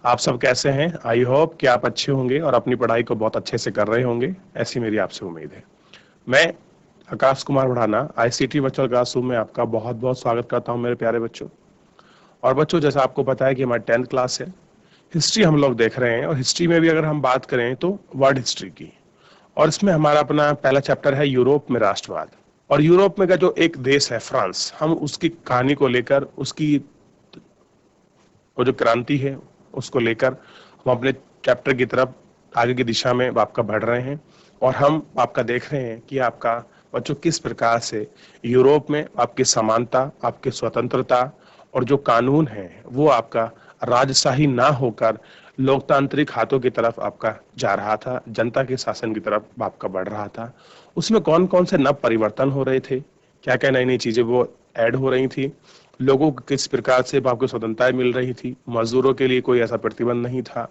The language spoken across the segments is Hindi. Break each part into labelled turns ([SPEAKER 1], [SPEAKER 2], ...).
[SPEAKER 1] आप सब कैसे हैं? आई होप कि आप अच्छे होंगे और अपनी पढ़ाई को बहुत अच्छे से कर रहे होंगे, ऐसी मेरी आपसे उम्मीद है। मैं आकाश कुमार बढ़ाना आईसीटी वर्चुअल क्लासरूम में आपका बहुत बहुत स्वागत करता हूं मेरे प्यारे बच्चों। और बच्चों, जैसा आपको पता है कि हमारी 10th क्लास है, हिस्ट्री हम लोग देख रहे हैं और हिस्ट्री में भी अगर हम बात करें तो वर्ल्ड हिस्ट्री की। और इसमें हमारा अपना पहला चैप्टर है यूरोप में राष्ट्रवाद। और यूरोप में का जो एक देश है फ्रांस, हम उसकी कहानी को लेकर, उसकी वो जो क्रांति है उसको लेकर हम अपने चैप्टर की तरफ आगे की दिशा में आपका बढ़ रहे हैं। और हम आपका देख रहे हैं कि आपका बच्चों किस प्रकार से यूरोप में आपकी समानता, आपकी स्वतंत्रता और जो कानून है वो आपका राजशाही ना होकर लोकतांत्रिक हाथों की तरफ आपका जा रहा था, जनता के शासन की तरफ आपका बढ़ रहा था। उसमें कौन कौन से नव परिवर्तन हो रहे थे, क्या क्या नई नई चीजें वो ऐड हो रही थी, लोगों को किस प्रकार से आपको स्वतंत्रता मिल रही थी, मजदूरों के लिए कोई ऐसा प्रतिबंध नहीं था।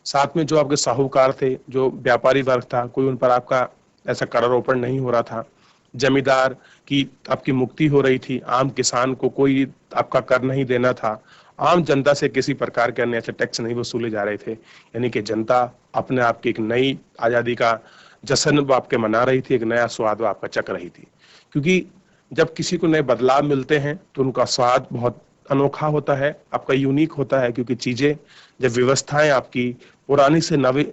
[SPEAKER 1] साथ में जो आपके साहूकार थे, जो व्यापारी वर्ग था, कोई उन पर आपका ऐसा करारोपण नहीं हो रहा था। जमींदार की आपकी मुक्ति हो रही थी, आम किसान को कोई आपका कर नहीं देना था, आम जनता से किसी प्रकार के अन्य ऐसे टैक्स नहीं वसूले जा रहे थे। यानी कि जनता अपने आप की एक नई आजादी का जश्न वो आपके मना रही थी, एक नया स्वाद वो आपका चख रही थी। क्योंकि जब किसी को नए बदलाव मिलते हैं तो उनका स्वाद बहुत अनोखा होता है, आपका यूनिक होता है। क्योंकि चीजें जब व्यवस्थाएं आपकी पुरानी से नवी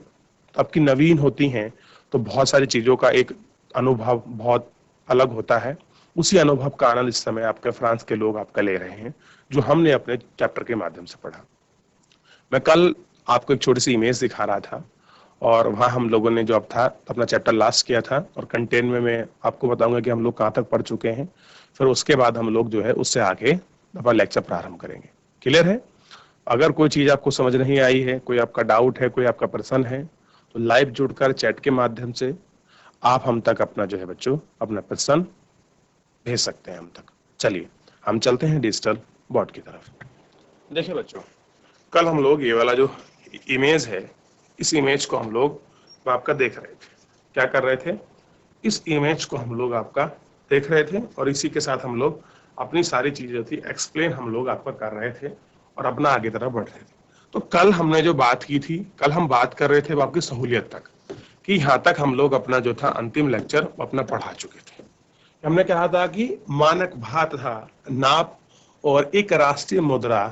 [SPEAKER 1] आपकी नवीन होती हैं तो बहुत सारी चीजों का एक अनुभव बहुत अलग होता है। उसी अनुभव का आनंद इस समय आपके फ्रांस के लोग आपका ले रहे हैं, जो हमने अपने चैप्टर के माध्यम से पढ़ा। मैं कल आपको एक छोटी सी इमेज दिखा रहा था और वहाँ हम लोगों ने जो अब था अपना चैप्टर लास्ट किया था, और कंटेंट में मैं आपको बताऊंगा कि हम लोग कहाँ तक पढ़ चुके हैं। फिर उसके बाद हम लोग जो है उससे आगे अपना लेक्चर प्रारंभ करेंगे। क्लियर है? अगर कोई चीज आपको समझ नहीं आई है, कोई आपका डाउट है, कोई आपका प्रश्न है, तो लाइव जुड़कर चैट के माध्यम से आप हम तक अपना जो है बच्चों अपना प्रश्न भेज सकते हैं हम तक। चलिए हम चलते हैं डिजिटल बोर्ड की तरफ। देखिए बच्चों, कल हम लोग ये वाला जो इमेज है, इस इमेज को हम लोग आपका देख रहे थे। क्या कर रहे थे? इस इमेज को हम लोग आपका देख रहे थे और इसी के साथ हम लोग अपनी सारी चीजें थी एक्सप्लेन हम लोग आपका कर रहे थे और अपना आगे तरफ बढ़ रहे थे। तो कल हमने जो बात की थी, कल हम बात कर रहे थे आपकी सहूलियत तक, कि यहाँ तक हम लोग अपना जो था अंतिम लेक्चर अपना पढ़ा चुके थे। हमने कहा था कि मानक भात था नाप और एक राष्ट्रीय मुद्रा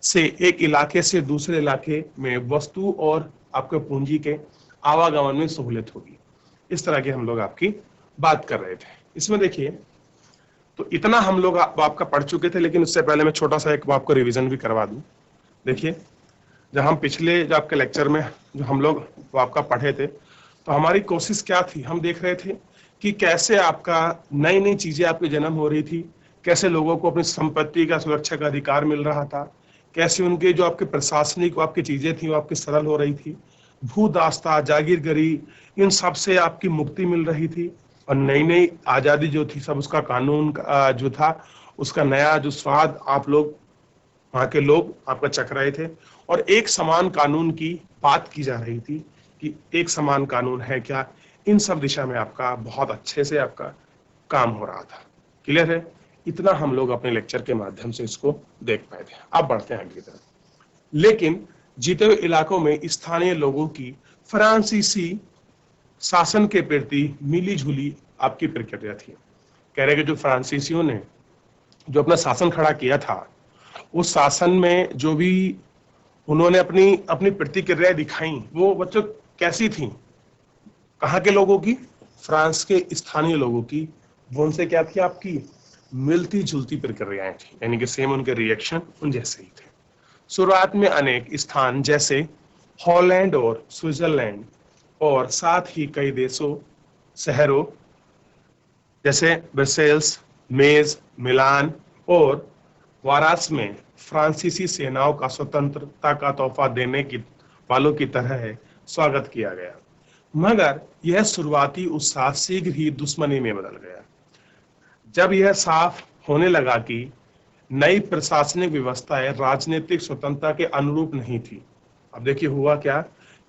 [SPEAKER 1] से एक इलाके से दूसरे इलाके में वस्तु और आपके पूंजी के आवागमन में सहूलियत होगी। इस तरह की हम लोग आपकी बात कर रहे थे। इसमें देखिए, तो इतना हम लोग आपका पढ़ चुके थे, लेकिन उससे पहले मैं छोटा सा एक आपको रिवीजन भी करवा दूं। देखिए, जब हम पिछले जो आपके लेक्चर में जो हम लोग वो आपका पढ़े थे, तो हमारी कोशिश क्या थी, हम देख रहे थे कि कैसे आपका नई नई चीजें आपके जन्म हो रही थी, कैसे लोगों को अपनी संपत्ति का सुरक्षा का अधिकार मिल रहा था, कैसे उनके जो आपके प्रशासनिक आपकी चीजें थी वो आपकी सरल हो रही थी, भू दास्ता जागीरगरी इन सब से आपकी मुक्ति मिल रही थी, और नई नई आजादी जो थी सब उसका कानून जो था उसका नया जो स्वाद आप लोग वहां के लोग आपका चख रहे थे। और एक समान कानून की बात की जा रही थी कि एक समान कानून है क्या, इन सब दिशा में आपका बहुत अच्छे से आपका काम हो रहा था। क्लियर है? इतना हम लोग अपने लेक्चर के माध्यम से इसको देख पाए थे। अब बढ़ते हैं आगे की तरफ। लेकिन जीते हुए इलाकों में स्थानीय लोगों की फ्रांसीसी शासन के प्रति मिली जुली आपकी प्रक्रिया थी। कह रहे कि जो फ्रांसीसियों ने जो अपना शासन खड़ा किया था, उस शासन में जो भी उन्होंने अपनी अपनी प्रतिक्रियाएं दिखाई, वो बच्चों कैसी थी? कहाँ के लोगों की? फ्रांस के स्थानीय लोगों की। वो उनसे क्या थी आपकी मिलती जुलती प्रक्रियाएं थी, यानी कि सेम उनके रिएक्शन उन जैसे ही थे। शुरुआत में अनेक स्थान जैसे हॉलैंड और स्विट्जरलैंड और साथ ही कई देशों शहरों जैसे ब्रसेल्स, मेज, मिलान और वारास में फ्रांसीसी सेनाओं का स्वतंत्रता का तोहफा देने की वालों की तरह है स्वागत किया गया। मगर यह शुरुआती उत्साह शीघ्र ही दुश्मनी में बदल गया जब यह साफ होने लगा कि नई प्रशासनिक व्यवस्थाएं राजनीतिक स्वतंत्रता के अनुरूप नहीं थी। अब देखिए हुआ क्या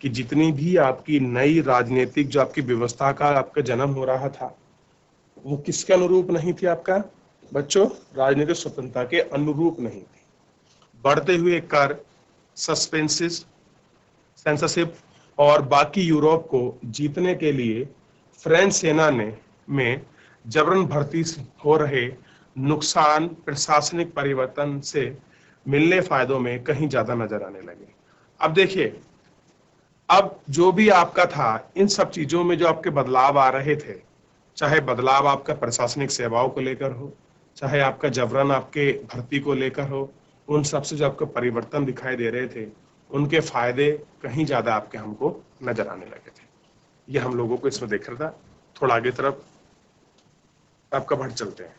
[SPEAKER 1] कि जितनी भी आपकी नई राजनीतिक जो आपकी व्यवस्था का आपका जन्म हो रहा था, वो किसके अनुरूप नहीं थी आपका बच्चों? राजनीतिक स्वतंत्रता के अनुरूप नहीं थी। बढ़ते हुए कर, सस्पेंसिस सेंसरशिप और बाकी यूरोप को जीतने के लिए फ्रेंच सेना ने में जबरन भर्ती हो रहे नुकसान प्रशासनिक परिवर्तन से मिलने फायदों में कहीं ज्यादा नजर आने लगे। अब देखिए, अब जो भी आपका था, इन सब चीजों में जो आपके बदलाव आ रहे थे, चाहे बदलाव आपका प्रशासनिक सेवाओं को लेकर हो, चाहे आपका जबरन आपके भर्ती को लेकर हो, उन सब से जो आपको परिवर्तन दिखाई दे रहे थे, उनके फायदे कहीं ज्यादा आपके हमको नजर आने लगे थे। ये हम लोगों को इसमें देख रहा था। थोड़ा आगे तरफ आपका बढ़ चलते हैं।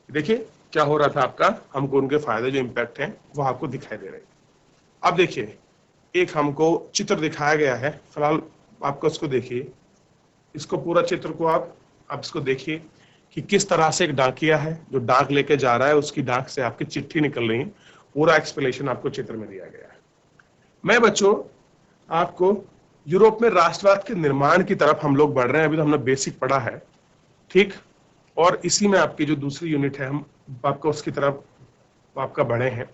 [SPEAKER 1] देखिए क्या हो रहा था आपका, हमको उनके फायदे जो इम्पैक्ट हैं वो आपको दिखाई दे रहे हैं। अब देखिए, एक हमको चित्र दिखाया गया है, फिलहाल आपको इसको देखिए, इसको पूरा चित्र को आप इसको देखिए कि किस तरह से एक डाकिया है जो डाक लेके जा रहा है, उसकी डाक से आपकी चिट्ठी निकल रही है। पूरा एक्सप्लेनेशन आपको चित्र में दिया गया है। मैं बच्चों आपको यूरोप में राष्ट्रवाद के निर्माण की तरफ हम लोग बढ़ रहे हैं। अभी तो हमने बेसिक पढ़ा है, ठीक, और इसी में आपकी जो दूसरी यूनिट है, हम आपका उसकी तरफ आपका बढ़े हैं।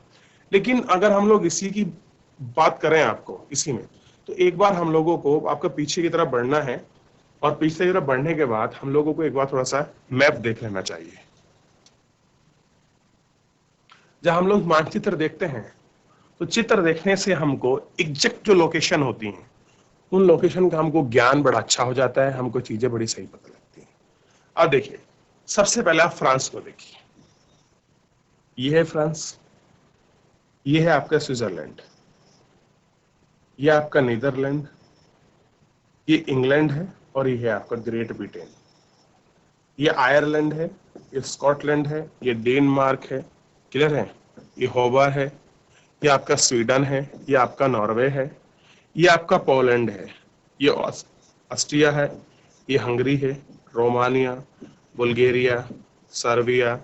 [SPEAKER 1] लेकिन अगर हम लोग इसी की बात करें आपको इसी में, तो एक बार हम लोगों को आपका पीछे की तरफ बढ़ना है, और पीछे की तरफ बढ़ने के बाद हम लोगों को एक बार थोड़ा सा मैप देख लेना चाहिए। जब हम लोग मानचित्र देखते हैं तो चित्र देखने से हमको एग्जैक्ट जो लोकेशन होती हैं, उन लोकेशन का हमको ज्ञान बड़ा अच्छा हो जाता है, हमको चीजें बड़ी सही पता लगती हैं। अब देखिए, सबसे पहले आप फ्रांस को देखिए। ये है फ्रांस, ये है आपका स्विट्जरलैंड, ये आपका नीदरलैंड, ये इंग्लैंड है, और ये है आपका ग्रेट ब्रिटेन। ये आयरलैंड है, ये स्कॉटलैंड है, ये डेनमार्क है, क्लियर है, ये होवर है, ये आपका स्वीडन है, ये आपका नॉर्वे है, ये आपका पोलैंड है, ये ऑस्ट्रिया है, ये हंगरी है, रोमानिया, बुल्गारिया, सर्बिया,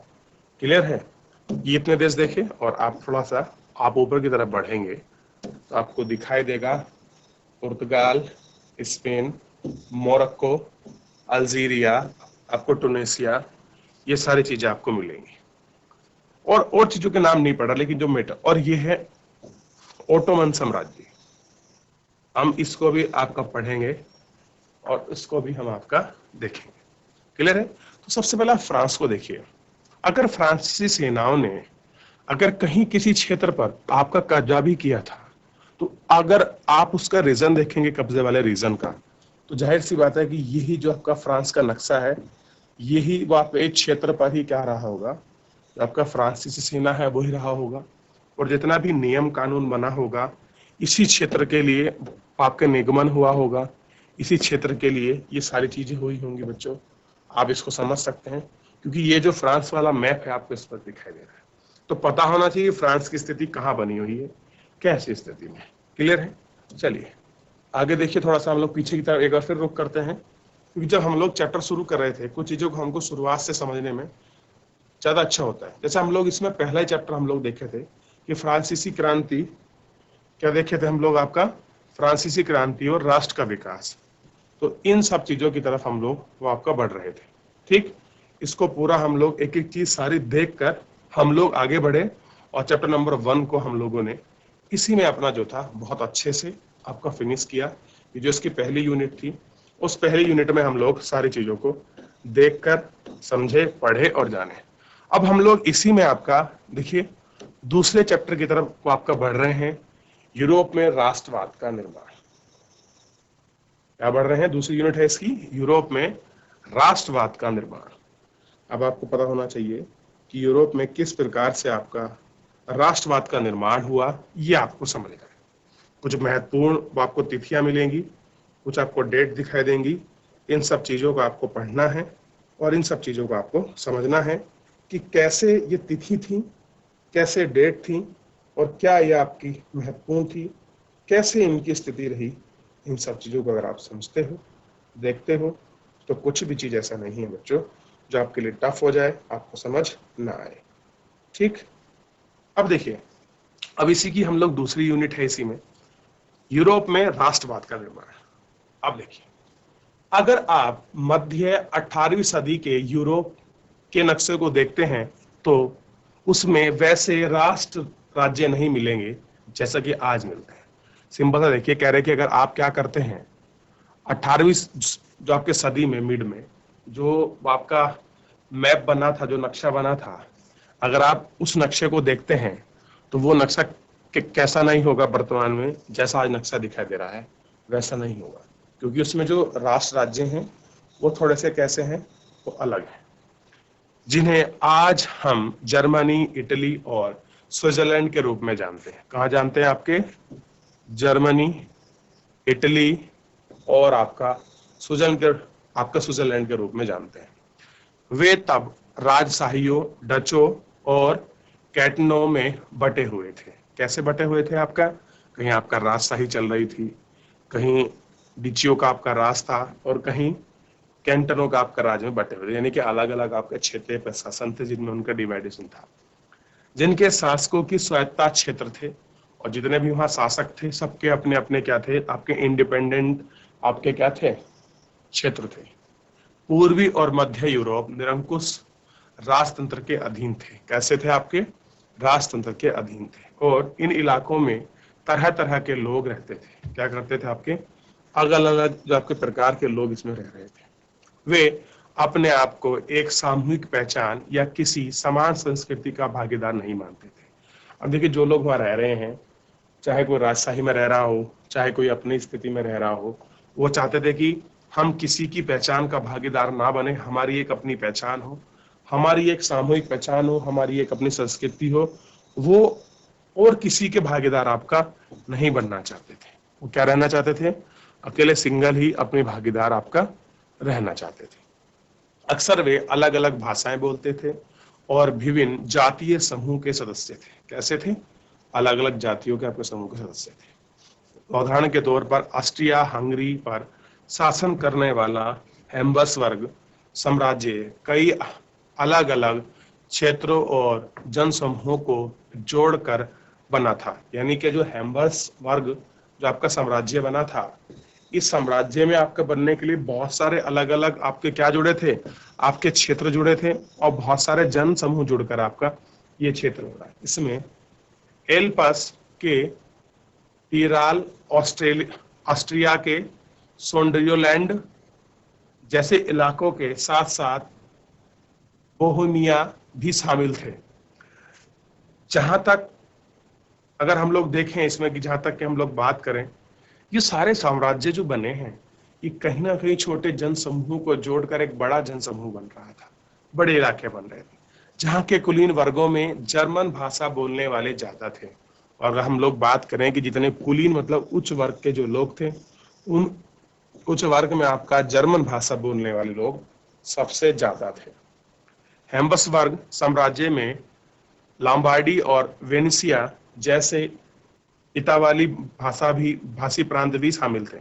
[SPEAKER 1] क्लियर है। ये इतने देश देखे, और आप थोड़ा सा आप ऊपर की तरफ बढ़ेंगे तो आपको दिखाई देगा पुर्तगाल, स्पेन, मोरक्को, अल्जीरिया, आपको टूनिसिया, ये सारी चीजें आपको मिलेंगी। और चीजों के नाम नहीं पढ़ा, लेकिन जो मेटर, और ये है ओटोमन साम्राज्य, हम इसको भी आपका पढ़ेंगे और इसको भी हम आपका देखेंगे, क्लियर है। तो सबसे पहले फ्रांस को देखिए। अगर फ्रांसीसी सेनाओं ने अगर कहीं किसी क्षेत्र पर आपका कब्जा भी किया था, तो अगर आप उसका रीजन देखेंगे, कब्जे वाले रीजन का, तो जाहिर सी बात है कि यही जो आपका फ्रांस का नक्शा है, यही वो आप एक क्षेत्र पर ही क्या रहा होगा, आपका फ्रांसीसी सेना है वही रहा होगा, और जितना भी नियम कानून बना होगा इसी क्षेत्र के लिए आपका निगमन हुआ होगा, इसी क्षेत्र के लिए ये सारी चीजें हुई होंगी। बच्चों आप इसको समझ सकते हैं, क्योंकि ये जो फ्रांस वाला मैप है आपको इस पर दिखाई दे रहा है, तो पता होना चाहिए फ्रांस की स्थिति कहाँ बनी हुई है, कैसी स्थिति में, क्लियर है। चलिए आगे देखिए, थोड़ा सा हम लोग पीछे की तरफ एक बार फिर रुक करते हैं, क्योंकि जब हम लोग चैप्टर शुरू कर रहे थे, कुछ चीजों को हमको शुरुआत से समझने में ज्यादा अच्छा होता है। जैसे हम लोग इसमें पहला ही चैप्टर हम लोग देखे थे कि फ्रांसीसी क्रांति, क्या देखे थे हम लोग, आपका फ्रांसीसी क्रांति और राष्ट्र का विकास। तो इन सब चीजों की तरफ हम लोग वो आपका बढ़ रहे थे, ठीक। इसको पूरा हम लोग एक एक चीज सारी देख कर हम लोग आगे बढ़े, और चैप्टर नंबर 1 को हम लोगों ने इसी में अपना जो था बहुत अच्छे से आपका फिनिश किया। ये जो इसकी पहली यूनिट थी, उस पहली यूनिट में हम लोग सारी चीजों को देखकर समझे, पढ़े और जाने। अब हम लोग इसी में आपका देखिए दूसरे चैप्टर की तरफ को आपका बढ़ रहे हैं, यूरोप में राष्ट्रवाद का निर्माण। क्या बढ़ रहे हैं, दूसरी यूनिट है इसकी, यूरोप में राष्ट्रवाद का निर्माण। अब आपको पता होना चाहिए कि यूरोप में किस प्रकार से आपका राष्ट्रवाद का निर्माण हुआ, ये आपको समझना है। कुछ महत्वपूर्ण आपको तिथियां मिलेंगी, कुछ आपको डेट दिखाई देंगी। इन सब चीजों को आपको पढ़ना है और इन सब चीजों को आपको समझना है कि कैसे ये तिथि थी, कैसे डेट थी, और क्या ये आपकी महत्वपूर्ण थी, कैसे इनकी स्थिति रही। इन सब चीजों को अगर आप समझते हो, देखते हो, तो कुछ भी चीज ऐसा नहीं है बच्चों जो आपके लिए टफ हो जाए, आपको समझ ना आए, ठीक। अब देखिए, अब इसी की हम लोग दूसरी यूनिट है, इसी में यूरोप में राष्ट्रवाद का निर्माण। अब देखिए, अगर आप मध्य 18वीं सदी के यूरोप के नक्शे को देखते हैं, तो उसमें वैसे राष्ट्र राज्य नहीं मिलेंगे जैसा कि आज मिलते हैं। सिंपल सा देखिए, कह रहे कि अगर आप क्या करते हैं 18वीं जो आपके सदी में मिड में जो आपका मैप बना था, जो नक्शा बना था, अगर आप उस नक्शे को देखते हैं तो वो नक्शा कैसा नहीं होगा वर्तमान में, जैसा आज नक्शा दिखाई दे रहा है वैसा नहीं होगा, क्योंकि उसमें जो राष्ट्र राज्य हैं वो थोड़े से कैसे हैं, वो अलग हैं, जिन्हें आज हम जर्मनी, इटली और स्विट्जरलैंड के रूप में जानते हैं। कहाँ जानते हैं? आपके जर्मनी, इटली और आपका स्विट्जरलैंड के रूप में जानते हैं। वे तब राजशाहियों, डचों और कैटनों में बटे हुए थे। कैसे बटे हुए थे? आपका कहीं आपका राजशाही चल रही थी, कहीं डिचियों का आपका राज था और कहीं कैंटनों का आपका राज में बटे हुए थे, यानी कि अलग अलग आपके क्षेत्रीय प्रशासन थे जिनमें उनका डिवाइडेशन था, जिनके शासकों की स्वायत्ता क्षेत्र थे और जितने भी वहां शासक थे सबके अपने अपने क्या थे, आपके इंडिपेंडेंट आपके क्या थे, क्षेत्र थे। पूर्वी और मध्य यूरोप निरंकुश राजतंत्र के अधीन थे। कैसे थे? आपके राजतंत्र के अधीन थे और इन इलाकों में तरह तरह के लोग रहते थे। क्या करते थे? आपके अलग अलग जो आपके प्रकार के लोग इसमें रह रहे थे। वे अपने आप को एक सामूहिक पहचान या किसी समान संस्कृति का भागीदार नहीं मानते थे। अब देखिए, जो लोग वहां रह रहे हैं, चाहे कोई राजशाही में रह रहा हो, चाहे कोई अपनी स्थिति में रह रहा हो, वो चाहते थे कि हम किसी की पहचान का भागीदार ना बने, हमारी एक अपनी पहचान हो, हमारी एक सामूहिक पहचान हो, हमारी एक अपनी संस्कृति हो। वो और किसी के भागीदार आपका नहीं बनना चाहते थे। वो क्या रहना चाहते थे? अकेले सिंगल ही अपने भागीदार आपका रहना चाहते थे। अक्सर वे अलग अलग भाषाएं बोलते थे और विभिन्न जातीय समूह के सदस्य थे। कैसे थे? अलग अलग जातियों के आपके समूह के सदस्य थे। उदाहरण के तौर पर ऑस्ट्रिया हंगरी पर शासन करने वाला हैम्बर्सबर्ग साम्राज्य कई अलग अलग क्षेत्रों और जनसमूहों को जोड़कर बना था। यानी कि जो हैम्बर्सबर्ग जो आपका साम्राज्य बना था, इस साम्राज्य में आपका बनने के लिए बहुत सारे अलग अलग आपके क्या जुड़े थे, आपके क्षेत्र जुड़े थे और बहुत सारे जन समूह जुड़कर आपका ये क्षेत्र हो रहा है। इसमें एल्पस के टीराल, ऑस्ट्रिया के सोंडरलैंड जैसे इलाकों के साथ साथ बोहेमिया भी शामिल थे। जहां तक अगर हम लोग देखें इसमें कि जहां तक कि हम लोग बात करें, ये सारे साम्राज्य जो बने हैं ये कहीं ना कहीं छोटे जनसमूह को जोड़कर एक बड़ा जनसमूह बन रहा था, बड़े इलाके बन रहे थे, जहाँ के कुलीन वर्गों में जर्मन भाषा बोलने वाले ज्यादा थे। और अगर हम लोग बात करें कि जितने कुलीन मतलब उच्च वर्ग के जो लोग थे, उन उच्च वर्ग में आपका जर्मन भाषा बोलने वाले लोग सबसे ज्यादा थे। हैम्बर्सबर्ग साम्राज्य में लॉम्बार्डी और वेनेसिया जैसे इतावाली भाषी प्रांत भी शामिल थे।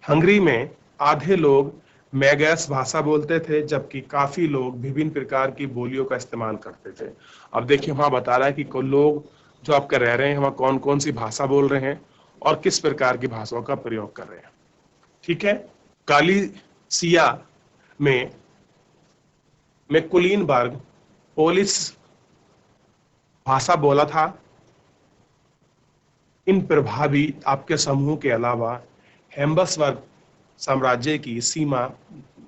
[SPEAKER 1] हंगरी में आधे लोग मैगैस भाषा बोलते थे, जबकि काफी लोग विभिन्न प्रकार की बोलियों का इस्तेमाल करते थे। अब देखिए, वहां बता रहा है कि लोग जो आपके रह रहे हैं वहां कौन कौन सी भाषा बोल रहे हैं और किस प्रकार की भाषाओं का प्रयोग कर रहे हैं। ठीक है। गालिसिया में कुलीनबर्ग पोलिश भाषा बोला था। इन प्रभावी आपके समूह के अलावा हैम्बर्सबर्ग साम्राज्य की सीमा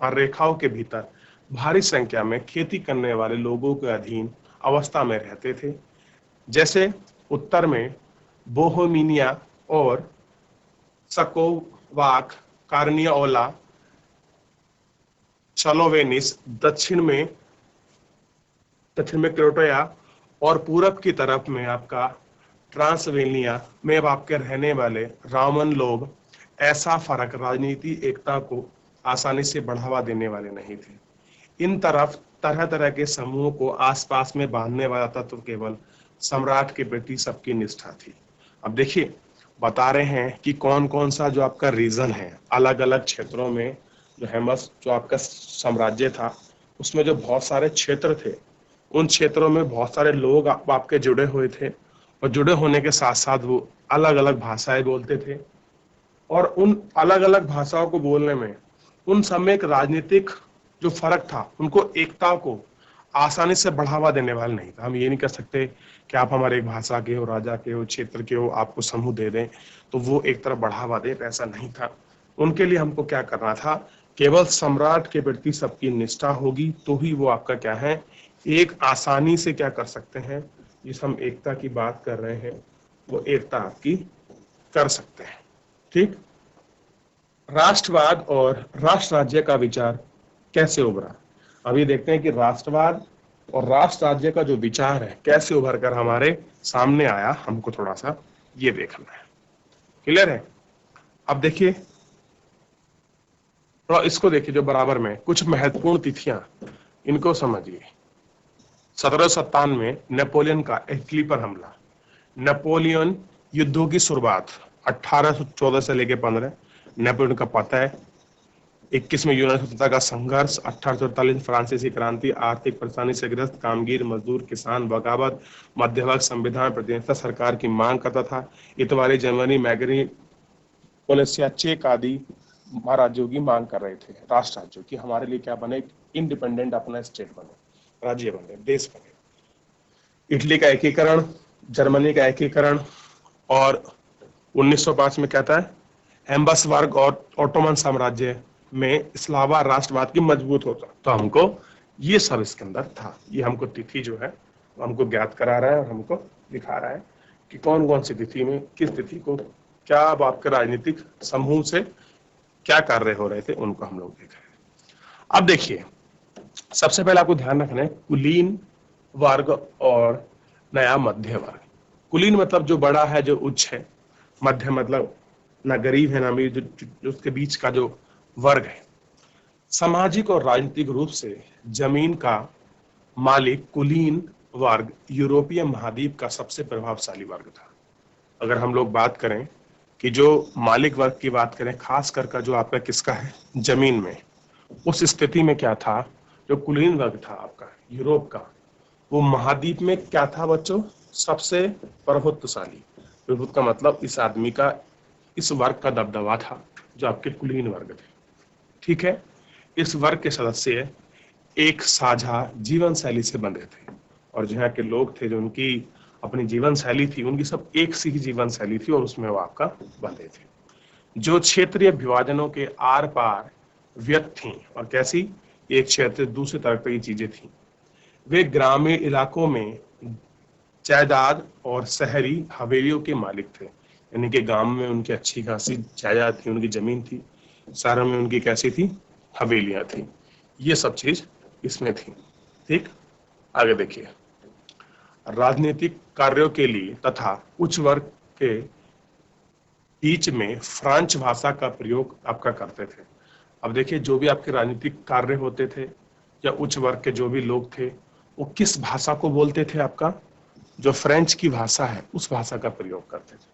[SPEAKER 1] रेखाओं के भीतर भारी संख्या में खेती करने वाले लोगों के अधीन अवस्था में रहते थे। जैसे उत्तर में बोहेमिया और स्लोवाक, कार्नियोला, स्लोवेनिस, दक्षिण में क्रोएशिया और पूरब की तरफ में आपका ट्रांसवेनिया में अब आपके रहने वाले रोमन लोग ऐसा फर्क राजनीति एकता को आसानी से बढ़ावा देने वाले नहीं थे। इन तरफ तरह तरह के समूहों को आसपास में बांधने वाला तत्व केवल सम्राट के प्रति सबकी निष्ठा थी। अब देखिए, बता रहे हैं कि कौन कौन सा जो आपका रीजन है, अलग अलग क्षेत्रों में जो हैम्बर्स जो आपका साम्राज्य था उसमें जो बहुत सारे क्षेत्र थे, उन क्षेत्रों में बहुत सारे लोग आपके जुड़े हुए थे और जुड़े होने के साथ साथ वो अलग अलग भाषाएं बोलते थे और उन अलग अलग भाषाओं को बोलने में उन सब में एक राजनीतिक जो फर्क था, उनको एकता को आसानी से बढ़ावा देने वाला नहीं था। हम ये नहीं कर सकते कि आप हमारे एक भाषा के हो, राजा के हो, क्षेत्र के हो, आपको समूह दे दें तो वो एक तरफ बढ़ावा दे, ऐसा नहीं था। उनके लिए हमको क्या करना था, केवल सम्राट के प्रति सबकी निष्ठा होगी तो ही वो आपका क्या है, एक आसानी से क्या कर सकते हैं, जिस हम एकता की बात कर रहे हैं वो एकता आपकी कर सकते हैं। ठीक। राष्ट्रवाद और राष्ट्र राज्य का विचार कैसे उभरा? अभी देखते हैं कि राष्ट्रवाद और राष्ट्र राज्य का जो विचार है कैसे उभर कर हमारे सामने आया, हमको थोड़ा सा ये देखना है। क्लियर है? अब देखिए, थोड़ा इसको देखिए, जो बराबर में कुछ महत्वपूर्ण तिथियां, इनको समझिए। 1757 में नेपोलियन का इटली पर हमला, नेपोलियन युद्धों की शुरुआत 1814 से लेकर 15, नेपोलियन का पता है। 21 में यूनानी स्वतंत्रता का संघर्ष, 1848 फ्रांसीसी क्रांति, आर्थिक परेशानी से ग्रस्त कामगार मजदूर किसान बगावत, मध्यवर्ग संविधान प्रतिनिधित्व सरकार की मांग करता था, इतवारी जर्मनी मैगनी पोलेसिया चेक आदि महाराज्यों की मांग कर रहे थे, राष्ट्र राज्यों की, हमारे लिए क्या बने, इंडिपेंडेंट अपना स्टेट बने, राज्य बने, देश बने। इटली का एकीकरण, जर्मनी का एकीकरण, और 1905 में कहता है हैम्बर्सबर्ग और ऑटोमन साम्राज्य में स्लावा राष्ट्रवाद की मजबूत होता। तो हमको ये सब इसके अंदर था। ये हमको तिथि जो है हमको ज्ञात करा रहा है और हमको दिखा रहा है कि कौन कौन सी तिथि में किस तिथि को क्या आपके राजनीतिक समूह से क्या कार्य हो रहे थे, उनको हम लोग देख रहे हैं। अब देखिए, सबसे पहले आपको ध्यान रखना है कुलीन वर्ग और नया मध्य वर्ग। कुलीन मतलब जो बड़ा है, जो उच्च है, मध्य मतलब ना गरीब है ना अमीर, जो उसके बीच का जो वर्ग है। सामाजिक और राजनीतिक रूप से जमीन का मालिक कुलीन वर्ग यूरोपीय महाद्वीप का सबसे प्रभावशाली वर्ग था। अगर हम लोग बात करें कि जो मालिक वर्ग की बात करें, खास कर जो आपका किसका है, जमीन में, उस स्थिति में क्या था, जो कुलीन वर्ग था आपका यूरोप का, वो महाद्वीप में क्या था बच्चों, सबसे प्रभुत्वशाली। प्रभुत्व का मतलब इस आदमी का, इस वर्ग का दबदबा था, जो आपके कुलीन वर्ग थे। ठीक है। इस वर्ग के सदस्य एक साझा जीवन शैली से बंधे थे, और जहाँ के लोग थे जो उनकी अपनी जीवन शैली थी, उनकी सब एक सी ही जीवन शैली थी और उसमें वो आपका बंधे थे। जो क्षेत्रीय विभाजनों के आर पार व्यक्त थी, और कैसी, एक क्षेत्र दूसरी तरफ की चीजें थी। वे ग्रामीण इलाकों में जायदाद और शहरी हवेलियों के मालिक थे, यानी कि गांव में उनकी अच्छी खासी जायदाद थी, उनकी जमीन थी, शहरों में उनकी कैसी थी, हवेलियां थी। ये सब चीज इसमें थी। ठीक। आगे देखिए, राजनीतिक कार्यों के लिए तथा उच्च वर्ग के बीच में फ्रांच भाषा का प्रयोग आपका करते थे। अब देखिए, जो भी आपके राजनीतिक कार्य होते थे या उच्च वर्ग के जो भी लोग थे, वो किस भाषा को बोलते थे, आपका जो फ्रेंच की भाषा है उस भाषा का प्रयोग करते थे।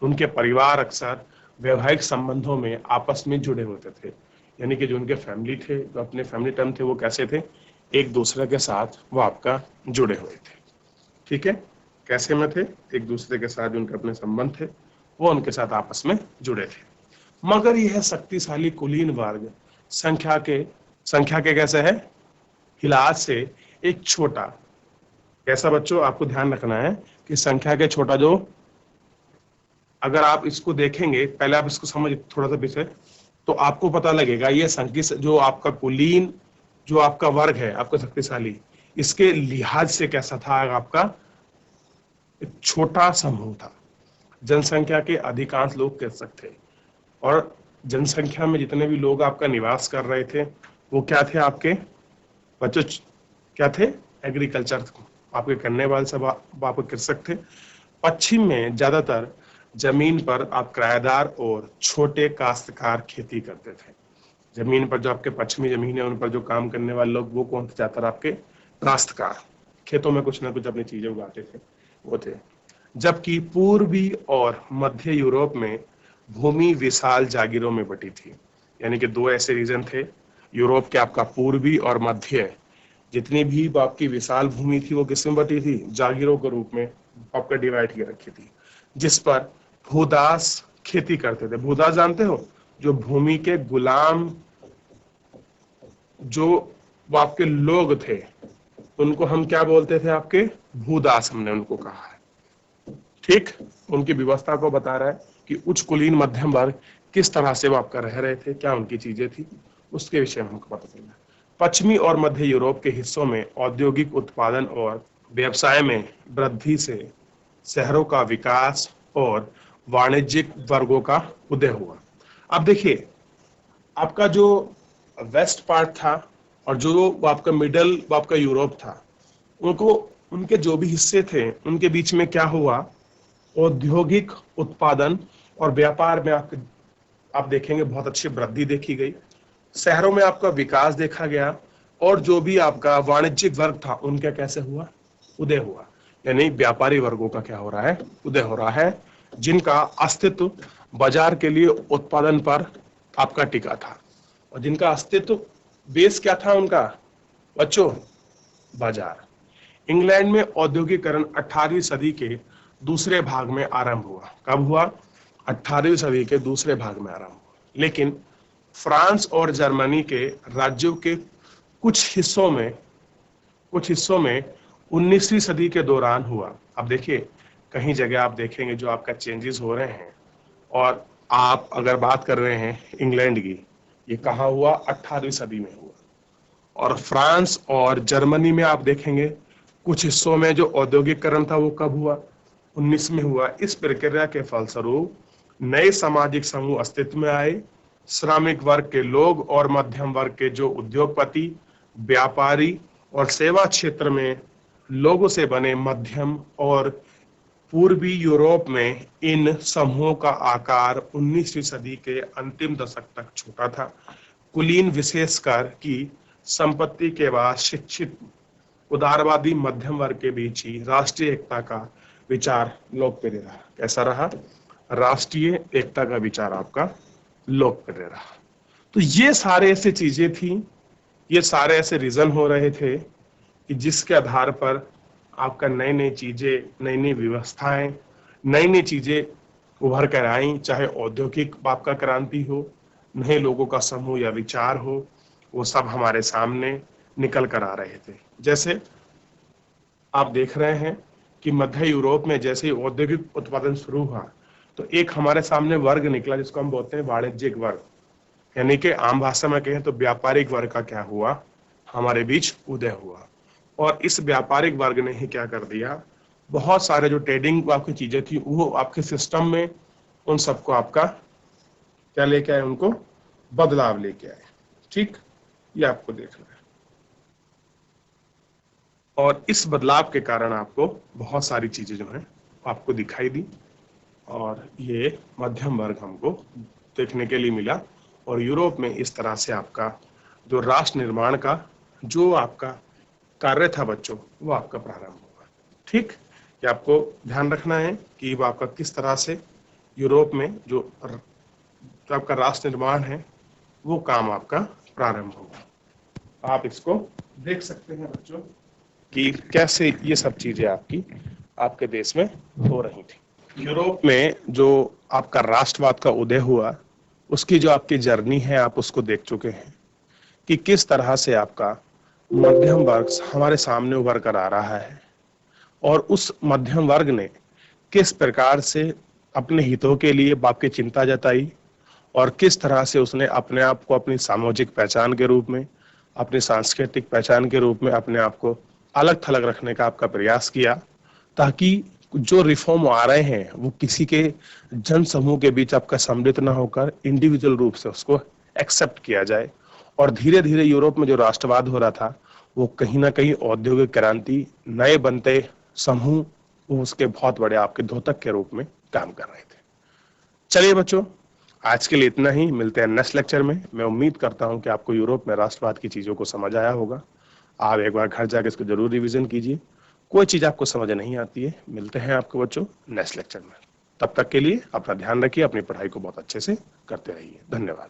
[SPEAKER 1] उनके परिवार अक्सर वैवाहिक संबंधों में आपस में जुड़े होते थे, यानी कि जो उनके फैमिली थे, जो अपने फैमिली टर्म थे, वो कैसे थे, एक दूसरे के साथ वो आपका जुड़े हुए थे। ठीक है। कैसे में थे, एक दूसरे के साथ जो उनके अपने संबंध थे वो उनके साथ आपस में जुड़े थे। मगर यह शक्तिशाली कुलीन वर्ग संख्या के कैसे है, हिलाज से एक छोटा, कैसा बच्चों आपको ध्यान रखना है कि संख्या के छोटा, जो अगर आप इसको देखेंगे, पहले आप इसको समझ थोड़ा सा विषय, तो आपको पता लगेगा ये संख्या जो आपका कुलीन, जो आपका वर्ग है आपका शक्तिशाली, इसके लिहाज से कैसा था, आपका एक छोटा समूह था। जनसंख्या के अधिकांश लोग कह सकते, और जनसंख्या में जितने भी लोग आपका निवास कर रहे थे वो क्या थे, आपके बच्चों क्या थे, एग्रीकल्चर आपके करने वाले सब आपके कृषक थे। पश्चिम में ज्यादातर जमीन पर आप किराएदार और छोटे काश्तकार खेती करते थे। जमीन पर जो आपके पश्चिमी जमीन है उन पर जो काम करने वाले लोग वो कौन थे, ज्यादातर आपके काश्तकार, खेतों में कुछ ना कुछ अपनी चीजें उगाते थे, वो थे। जबकि पूर्वी और मध्य यूरोप में भूमि विशाल जागीरों में बटी थी, यानी कि दो ऐसे रीजन थे यूरोप के, आपका पूर्वी और मध्य, जितनी भी आपकी विशाल भूमि थी वो किसमें बटी थी, जागीरों के रूप में आपका डिवाइड किया रखी थी, जिस पर भूदास खेती करते थे। भूदास जानते हो, जो भूमि के गुलाम, जो वो आपके लोग थे, उनको हम क्या बोलते थे, आपके भूदास हमने उनको कहा है। ठीक, उनकी व्यवस्था को बता रहा है कि उच्च कुलीन मध्यम वर्ग किस तरह से वो आपका रह रहे थे, क्या उनकी चीजें थी, उसके विषय में हमको पता चला। पश्चिमी और मध्य यूरोप के हिस्सों में औद्योगिक उत्पादन और व्यवसाय में वृद्धि से शहरों का विकास और वाणिज्यिक वर्गों का उदय हुआ। अब देखिए, आपका जो वेस्ट पार्ट था और जो वो आपका मिडल वो आपका यूरोप था, उनको उनके जो भी हिस्से थे उनके बीच में क्या हुआ, औद्योगिक उत्पादन और व्यापार में आप देखेंगे बहुत अच्छी वृद्धि देखी गई, शहरों में आपका विकास देखा गया, और जो भी आपका वाणिज्यिक वर्ग था उनका कैसे हुआ, उदय हुआ। यानी व्यापारी वर्गों का क्या हो रहा है, उदय हो रहा है, जिनका अस्तित्व बाजार के लिए उत्पादन पर आपका टिका था, और जिनका अस्तित्व बेस क्या था उनका बच्चों, बाजार। इंग्लैंड में औद्योगिकरण 18वीं सदी के दूसरे भाग में आरंभ हुआ। कब हुआ, 18वीं सदी के दूसरे भाग में आरंभ हुआ। लेकिन फ्रांस और जर्मनी के राज्यों के कुछ हिस्सों में 19वीं सदी के दौरान हुआ। अब देखिए, कहीं जगह आप देखेंगे जो आपका चेंजेस हो रहे हैं, और आप अगर बात कर रहे हैं इंग्लैंड की, ये कहाँ हुआ, 18वीं सदी में हुआ। और फ्रांस और जर्मनी में आप देखेंगे कुछ हिस्सों में जो औद्योगिकरण था वो कब हुआ, 19 में हुआ। इस प्रक्रिया के फलस्वरूप नए सामाजिक समूह अस्तित्व में आए। श्रमिक वर्ग के लोग और मध्यम वर्ग के जो उद्योगपति, व्यापारी और सेवा क्षेत्र में लोगों से बने मध्यम और पूर्वी यूरोप में इन समूहों का आकार 19वीं सदी के अंतिम दशक तक छोटा था। कुलीन विशेषकर की संपत्ति के बाद शिक्षित उदारवादी मध्यम वर्ग के बीच ही राष्ट्रीय एकता का विचार लोकप्रिय रहा। कैसा रहा, राष्ट्रीय एकता का विचार आपका लोकप्रिय रहा। तो ये सारे ऐसे चीजें थी, ये सारे ऐसे रीजन हो रहे थे कि जिसके आधार पर आपका नई नई चीजें, नई नई व्यवस्थाएं, नई नई चीजें उभर कर आई। चाहे औद्योगिक आपका क्रांति हो, नए लोगों का समूह या विचार हो, वो सब हमारे सामने निकल कर आ रहे थे। जैसे आप देख रहे हैं कि मध्य यूरोप में जैसे ही औद्योगिक उत्पादन शुरू हुआ, तो एक हमारे सामने वर्ग निकला जिसको हम बोलते हैं वाणिज्यिक वर्ग, यानी कि आम भाषा में कहें तो व्यापारिक वर्ग का क्या हुआ, हमारे बीच उदय हुआ। और इस व्यापारिक वर्ग ने ही क्या कर दिया, बहुत सारे जो ट्रेडिंग आपकी चीजें थी वो आपके सिस्टम में, उन सबको आपका क्या लेके आए, उनको बदलाव लेके आए। ठीक, ये आपको देखना है। और इस बदलाव के कारण आपको बहुत सारी चीजें जो है आपको दिखाई दी, और ये मध्यम वर्ग हमको देखने के लिए मिला। और यूरोप में इस तरह से आपका जो राष्ट्र निर्माण का जो आपका कार्य था बच्चों, वो आपका प्रारंभ हुआ। ठीक, ये आपको ध्यान रखना है कि वो आपका किस तरह से यूरोप में जो आपका राष्ट्र निर्माण है वो काम आपका प्रारंभ होगा। आप इसको देख सकते हैं बच्चों कि कैसे ये सब चीजें आपके देश में हो रही थी। यूरोप में जो आपका राष्ट्रवाद का उदय हुआ, उसकी जो आपकी जर्नी है आप उसको देख चुके हैं कि किस तरह से आपका मध्यम वर्ग हमारे सामने उभर कर आ रहा है, और उस मध्यम वर्ग ने किस प्रकार से अपने हितों के लिए आपकी चिंता जताई, और किस तरह से उसने अपने आप को अपनी सामाजिक पहचान के रूप में, अपनी सांस्कृतिक पहचान के रूप में अपने आप को अलग थलग रखने का आपका प्रयास किया, ताकि जो रिफॉर्म आ रहे हैं वो किसी के जन समूह के बीच आपका सम्मिलित ना होकर इंडिविजुअल रूप से उसको एक्सेप्ट किया जाए। और धीरे धीरे यूरोप में जो राष्ट्रवाद हो रहा था वो कहीं ना कहीं औद्योगिक क्रांति, नए बनते समूह, वो उसके बहुत बड़े आपके द्योतक के रूप में काम कर रहे थे। चलिए बच्चों, आज के लिए इतना ही, मिलते हैं नेक्स्ट लेक्चर में। मैं उम्मीद करता हूं कि आपको यूरोप में राष्ट्रवाद की चीजों को समझ आया होगा। आप एक बार घर जाकर इसको जरूर रिवीजन कीजिए। कोई चीज आपको समझ नहीं आती है, मिलते हैं आपको बच्चों नेक्स्ट लेक्चर में। तब तक के लिए अपना ध्यान रखिए, अपनी पढ़ाई को बहुत अच्छे से करते रहिए। धन्यवाद।